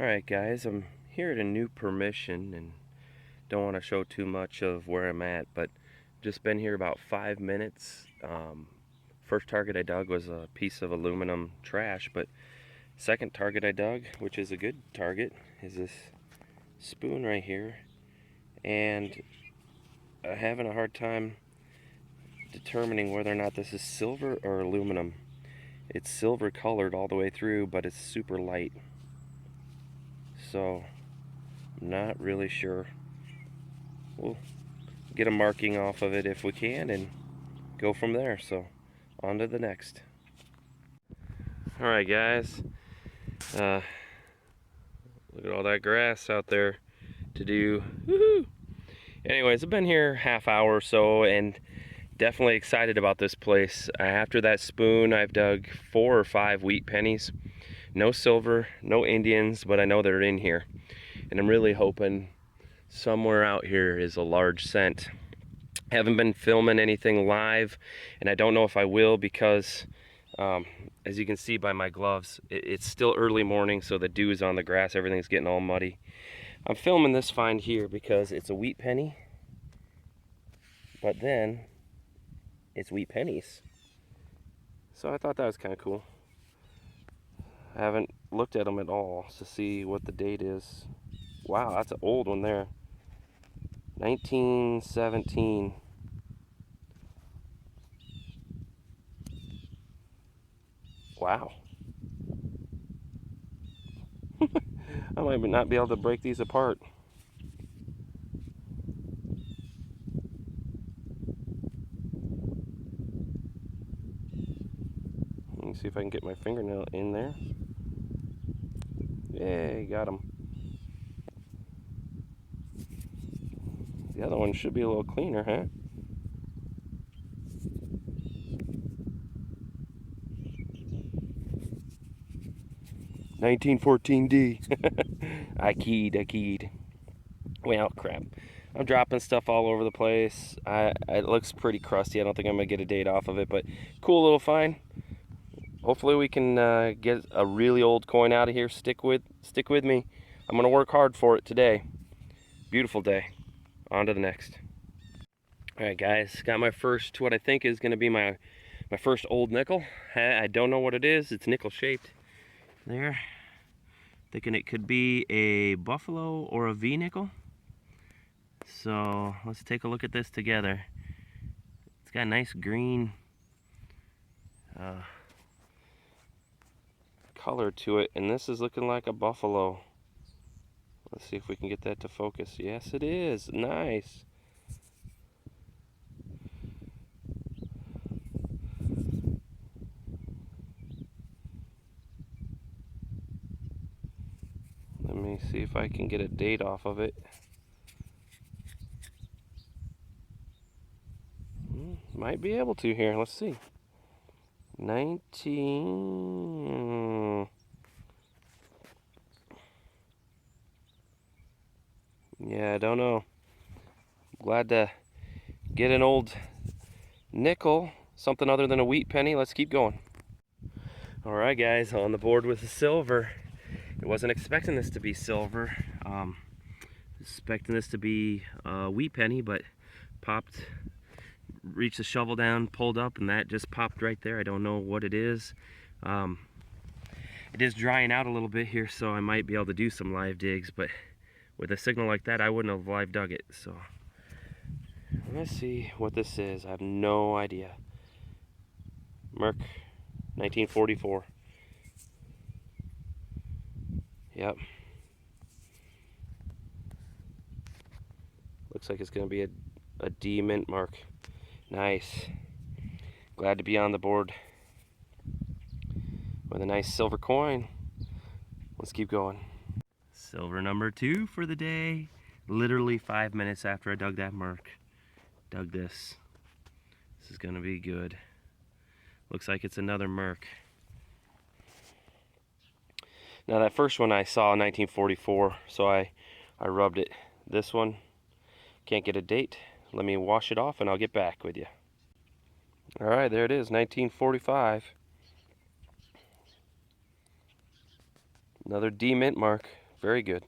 Alright guys, I'm here at a new permission and don't want to show too much of where I'm at, but just been here about 5 minutes. First target I dug was a piece of aluminum trash, but second target I dug, which is a good target, is this spoon right here. And I'm having a hard time determining whether or not this is silver or aluminum. It's silver colored all the way through, but it's super light. So, I'm not really sure. We'll get a marking off of it if we can and go from there. So, on to the next. Alright guys, look at all that grass out there to do. Woohoo! Anyways, I've been here half hour or so and definitely excited about this place. After that spoon, I've dug 4 or 5 wheat pennies. No silver, no Indians, but I know they're in here. And I'm really hoping somewhere out here is a large cent. I haven't been filming anything live, and I don't know if I will because, as you can see by my gloves, it's still early morning, so the dew is on the grass, everything's getting all muddy. I'm filming this find here because it's a wheat penny, but then it's wheat pennies. So I thought that was kind of cool. I haven't looked at them at all to see what the date is. Wow, that's an old one there. 1917. Wow. I might not be able to break these apart. Let me see if I can get my fingernail in there. Yay, got them. The other one should be a little cleaner, huh? $1914D. I keyed. Well, crap. I'm dropping stuff all over the place. It looks pretty crusty. I don't think I'm going to get a date off of it, but cool little find. Hopefully we can get a really old coin out of here. Stick with me. I'm going to work hard for it today. Beautiful day. On to the next. Alright guys, got my first, what I think is going to be my first old nickel. I don't know what it is. It's nickel shaped. There. Thinking it could be a buffalo or a V nickel. So let's take a look at this together. It's got a nice green color to it, and this is looking like a buffalo. Let's see if we can get that to focus. Yes, it is. Nice. Let me see if I can get a date off of it. Might be able to here. Let's see. 19. Yeah, I don't know. Glad to get an old nickel, something other than a wheat penny. Let's keep going. Alright guys, on the board with the silver. I wasn't expecting this to be silver. Expecting this to be a wheat penny, but popped, reached the shovel down, pulled up, and that just popped right there. I don't know what it is. It is drying out a little bit here, so I might be able to do some live digs, but with a signal like that, I wouldn't have live dug it. So let's see what this is. I have no idea. Merc, 1944. Yep. Looks like it's going to be a D mint mark. Nice. Glad to be on the board with a nice silver coin. Let's keep going. Silver number 2 for the day. Literally 5 minutes after I dug that mark. Dug this. This is going to be good. Looks like it's another Merc. Now that first one I saw in 1944, so I rubbed it. This one, can't get a date. Let me wash it off and I'll get back with you. Alright, there it is, 1945. Another D mint mark. very good.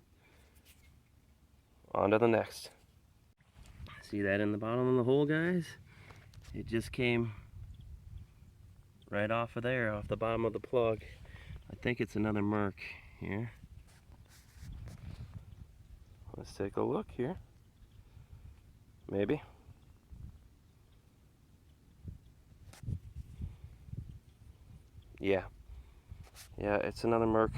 On to the next. See that in the bottom of the hole, guys? It just came right off of there, off the bottom of the plug. I think it's another Merc here. Let's take a look here. Maybe. Yeah. Yeah, it's another Merc.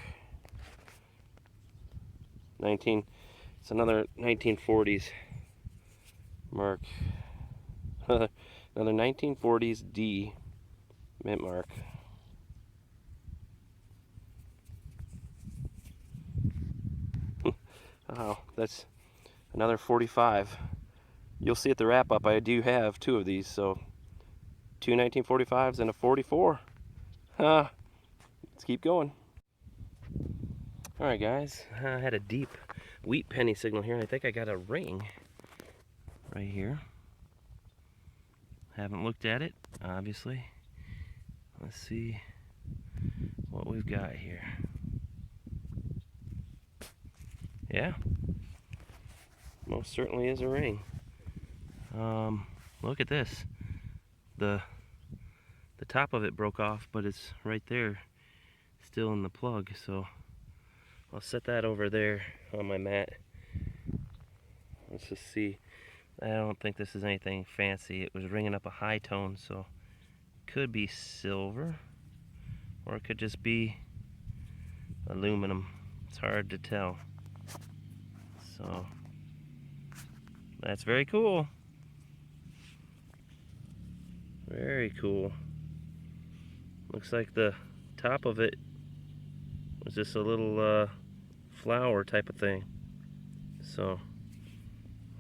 It's another 1940s Merc. Another 1940s D mint mark. Oh, that's another 45. You'll see at the wrap up I do have two of these, so two 1945s and a 44. Let's keep going. Alright guys, I had a deep wheat penny signal here, and I think I got a ring right here. Haven't looked at it, obviously. Let's see what we've got here. Yeah, most certainly is a ring. Look at this. The top of it broke off, but it's right there, still in the plug. So I'll set that over there on my mat. Let's just see. I don't think this is anything fancy. It was ringing up a high tone, so it could be silver, or it could just be aluminum. It's hard to tell. So that's very cool. Very cool. Looks like the top of it was just a little flower type of thing. So,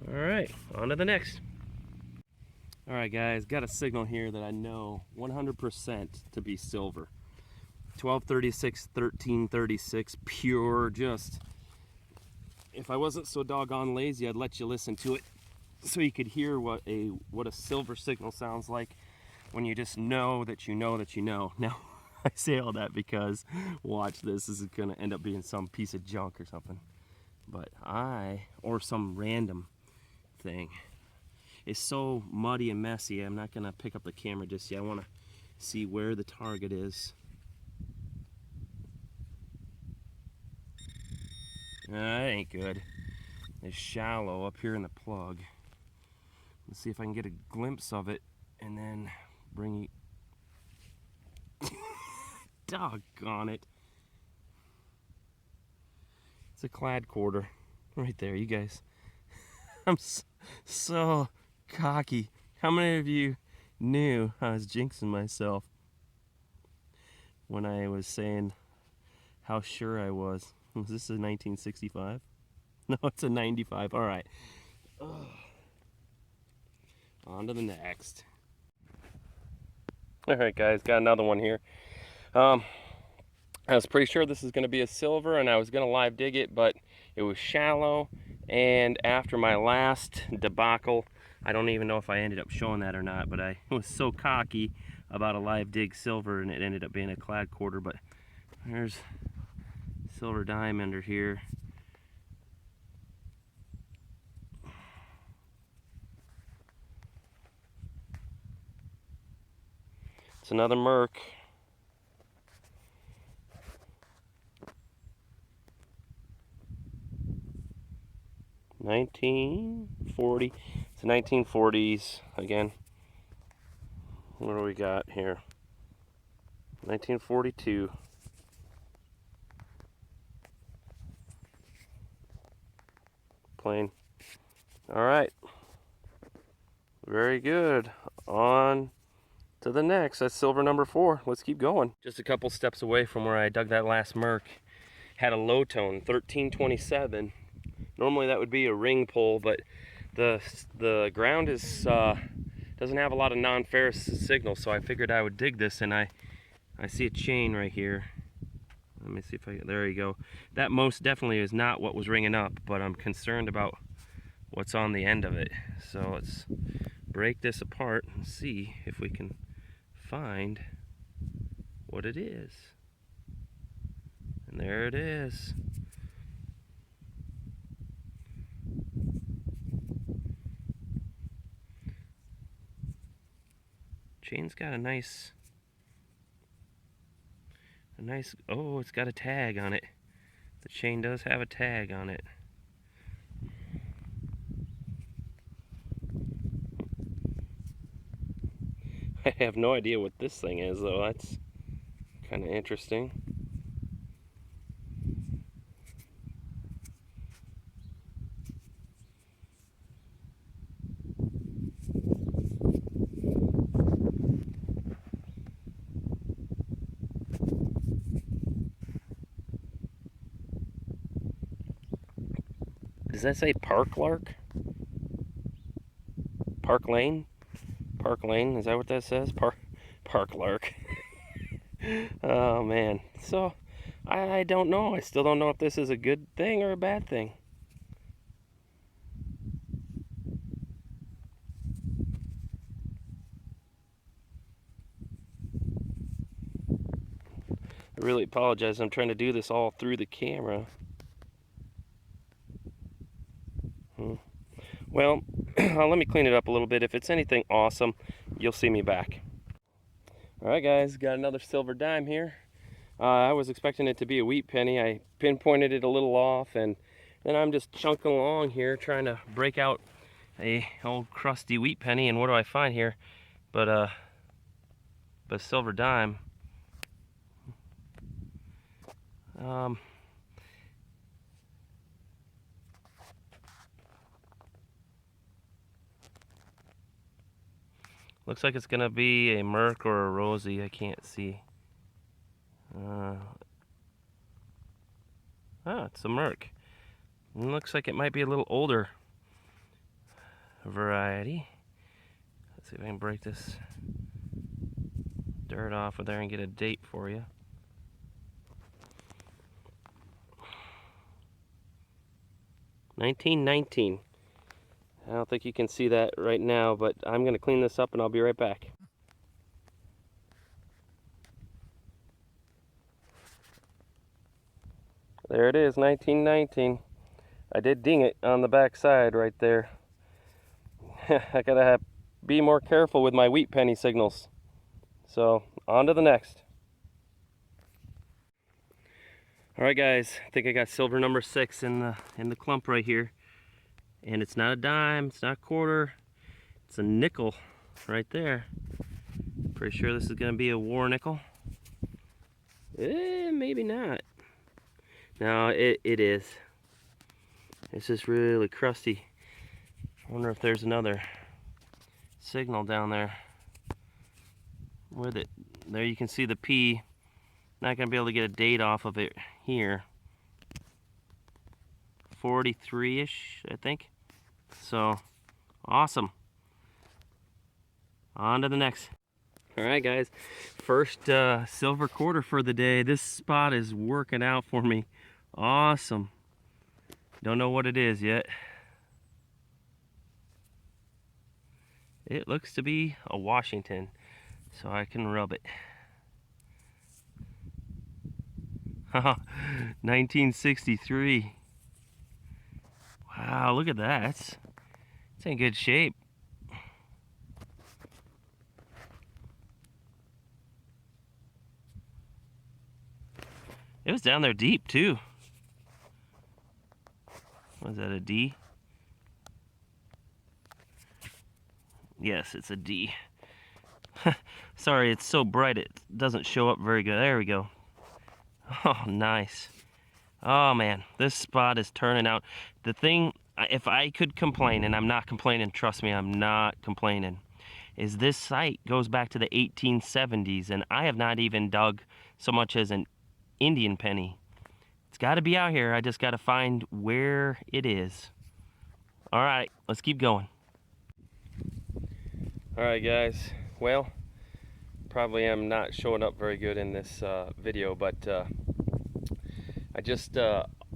alright, on to the next. Alright guys, got a signal here that I know 100% to be silver. 1236, 1336, pure, just, if I wasn't so doggone lazy, I'd let you listen to it so you could hear what a silver signal sounds like when you just know that you know that you know. Now, I say all that because, watch this is gonna end up being some piece of junk or something. But or some random thing. It's so muddy and messy, I'm not gonna pick up the camera just yet. I wanna see where the target is. That ain't good. It's shallow up here in the plug. Let's see if I can get a glimpse of it and then bring you. Doggone it. It's a clad quarter right there, you guys. I'm so cocky. How many of you knew I was jinxing myself when I was saying how sure I was? Was this a 1965? No, it's a 95. All right. On to the next. All right, guys, got another one here. I was pretty sure this is going to be a silver, and I was going to live dig it, but it was shallow. And after my last debacle, I don't even know if I ended up showing that or not, but I was so cocky about a live dig silver, and it ended up being a clad quarter. But there's silver dime under here. It's another Merc. $1940. It's 1940s again. What do we got here? 1942. Plain. All right. Very good. On to the next. That's silver number 4. Let's keep going. Just a couple steps away from where I dug that last Merc. Had a low tone, 1327. Normally that would be a ring pull, but the ground is doesn't have a lot of non-ferrous signal, so I figured I would dig this, and I see a chain right here. Let me see if there you go. That most definitely is not what was ringing up, but I'm concerned about what's on the end of it. So let's break this apart and see if we can find what it is. And there it is. Chain's got a nice, oh, it's got a tag on it. The chain does have a tag on it. I have no idea what this thing is, though. That's kind of interesting. Does that say Park Lark? Park Lane? Park Lane, is that what that says? Park Lark. Oh man. So I don't know. I still don't know if this is a good thing or a bad thing. I really apologize. I'm trying to do this all through the camera. Well, let me clean it up a little bit. If it's anything awesome, you'll see me back. Alright guys, got another silver dime here. I was expecting it to be a wheat penny. I pinpointed it a little off, and then I'm just chunking along here trying to break out a old crusty wheat penny, and what do I find here but a silver dime. Looks like it's gonna be a Merc or a Rosie. I can't see. It's a Merc. It looks like it might be a little older variety. Let's see if I can break this dirt off of there and get a date for you. (1919). I don't think you can see that right now, but I'm going to clean this up and I'll be right back. There it is, 1919. I did ding it on the back side right there. I gotta be more careful with my wheat penny signals. So, on to the next. Alright guys, I think I got silver number 6 in the clump right here. And it's not a dime, it's not a quarter, it's a nickel right there. Pretty sure this is going to be a war nickel. Maybe not. No, it is. It's just really crusty. I wonder if there's another signal down there with it. There you can see the P. Not going to be able to get a date off of it here. 43-ish, I think. So, awesome. On to the next. Alright guys, first silver quarter for the day. This spot is working out for me. Awesome. Don't know what it is yet. It looks to be a Washington, so I can rub it. 1963. Wow, look at that. It's in good shape. It was down there deep too. Was that a D? Yes, it's a D. Sorry, it's so bright it doesn't show up very good. There we go. Oh, nice. Oh man, this spot is turning out. The thing, if I could complain, and I'm not complaining, trust me, I'm not complaining, is this site goes back to the 1870s, and I have not even dug so much as an Indian penny. It's got to be out here. I just got to find where it is. All right, let's keep going. All right, guys. Well, probably am not showing up very good in this video, but I just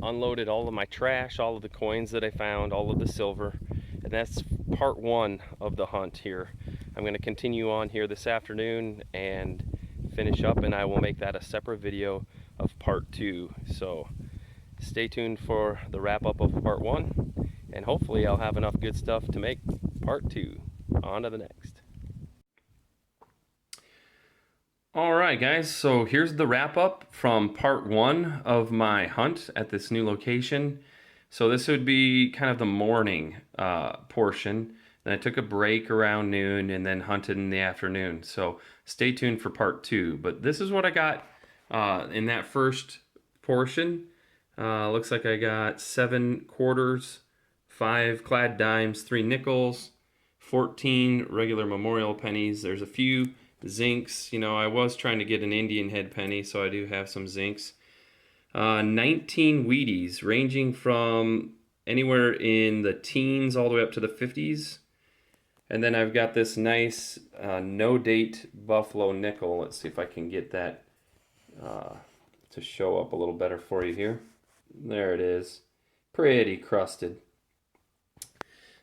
unloaded all of my trash, all of the coins that I found, all of the silver, and that's part 1 of the hunt here. I'm going to continue on here this afternoon and finish up, and I will make that a separate video of part 2. So stay tuned for the wrap up of part 1, and hopefully I'll have enough good stuff to make part 2. On to the next. All right, guys, so here's the wrap up from part 1 of my hunt at this new location. So this would be kind of the morning portion. Then I took a break around noon and then hunted in the afternoon. So stay tuned for part 2. But this is what I got in that first portion. Looks like I got 7 quarters, 5 clad dimes, 3 nickels, 14 regular memorial pennies. There's a few zincs. You know, I was trying to get an Indian head penny, so I do have some zincs. 19 Wheaties, ranging from anywhere in the teens all the way up to the 50s. And then I've got this nice no-date Buffalo nickel. Let's see if I can get that to show up a little better for you here. There it is. Pretty crusted.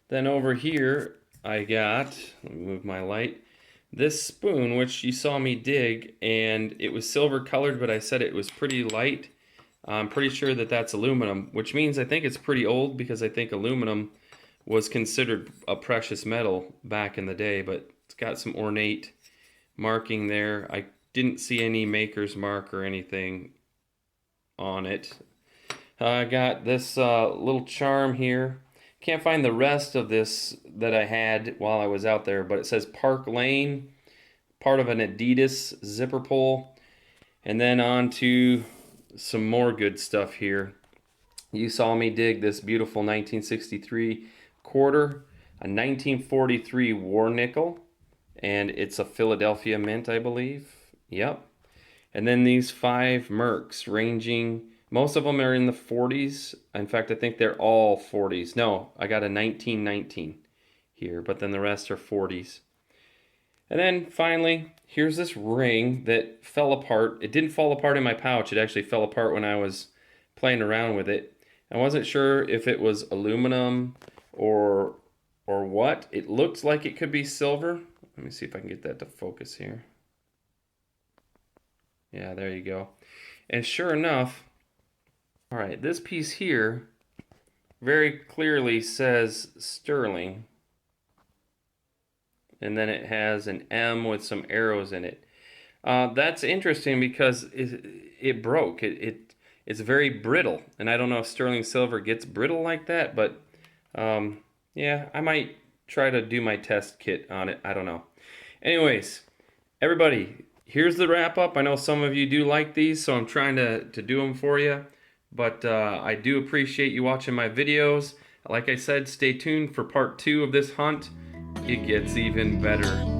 Then over here, I got, let me move my light, this spoon, which you saw me dig, and it was silver colored, but I said it was pretty light. I'm pretty sure that that's aluminum, which means I think it's pretty old because I think aluminum was considered a precious metal back in the day, but it's got some ornate marking there. I didn't see any maker's mark or anything on it. I got this little charm here. Can't find the rest of this that I had while I was out there, but it says Park Lane, part of an Adidas zipper pull. And then on to some more good stuff here. You saw me dig this beautiful 1963 quarter, a 1943 war nickel, and it's a Philadelphia mint, I believe. Yep. And then these 5 Mercs ranging, most of them are in the 40s. In fact, I think they're all 40s. No, I got a 1919 here, but then the rest are 40s. And then finally, here's this ring that fell apart. It didn't fall apart in my pouch. It actually fell apart when I was playing around with it. I wasn't sure if it was aluminum or what. It looked like it could be silver. Let me see if I can get that to focus here. Yeah, there you go. And sure enough, all right, this piece here very clearly says sterling. And then it has an M with some arrows in it. That's interesting because it broke. It's very brittle. And I don't know if sterling silver gets brittle like that, but yeah, I might try to do my test kit on it. I don't know. Anyways, everybody, here's the wrap up. I know some of you do like these, so I'm trying to do them for you. But I do appreciate you watching my videos. Like I said, stay tuned for part 2 of this hunt. It gets even better.